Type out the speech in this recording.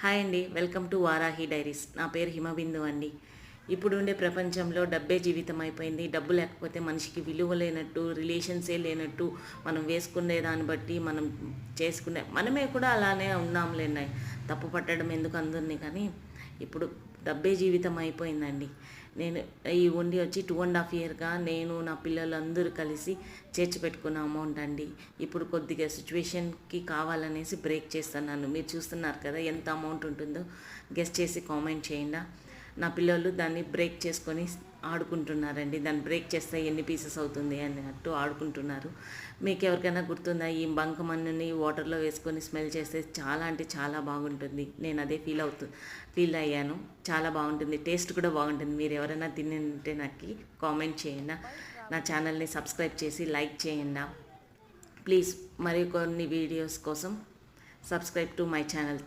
Hi అండి, welcome to Varahi diaries. నా పేరు హిమబిందు అండి. ఇప్పుడు ఉండే ప్రపంచంలో డబ్బే జీవితం అయిపోయింది. డబ్బు లేకపోతే మనిషికి విలువ లేనట్టు, రిలేషన్సే లేనట్టు, మనం వేసుకునే దాన్ని బట్టి మనమే కూడా అలానే ఉన్నాంలేండి. తప్పు పట్టడం ఎందుకు అందరినీ, కానీ ఇప్పుడు డబ్బే జీవితం అయిపోయిందండి. నేను ఈ ఉండి వచ్చి 2.5 ఇయర్గా నేను నా పిల్లలు అందరూ కలిసి చేర్చి పెట్టుకున్న అమౌంట్ అండి. ఇప్పుడు కొద్దిగా సిచ్యువేషన్కి కావాలనేసి బ్రేక్ చేస్తున్నాను. మీరు చూస్తున్నారు కదా ఎంత అమౌంట్ ఉంటుందో, గెస్ట్ చేసి కామెంట్ చేయండి. నా పిల్లలు దాన్ని బ్రేక్ చేసుకొని ఆడుకుంటున్నారండి. దాన్ని బ్రేక్ చేస్తే ఎన్ని పీసెస్ అవుతుంది అన్నట్టు ఆడుకుంటున్నారు. మీకు ఎవరికైనా గుర్తుందా, ఈ బంకమన్నుని వాటర్లో వేసుకొని స్మెల్ చేస్తే చాలా అంటే చాలా బాగుంటుంది. నేను అదే ఫీల్ అయ్యాను. చాలా బాగుంటుంది, టేస్ట్ కూడా బాగుంటుంది. మీరు ఎవరైనా తింటే నాకు కామెంట్ చేయండి. నా ఛానల్ని సబ్స్క్రైబ్ చేసి లైక్ చేయండి ప్లీజ్. మరి కొన్ని వీడియోస్ కోసం సబ్స్క్రైబ్ టు మై ఛానల్.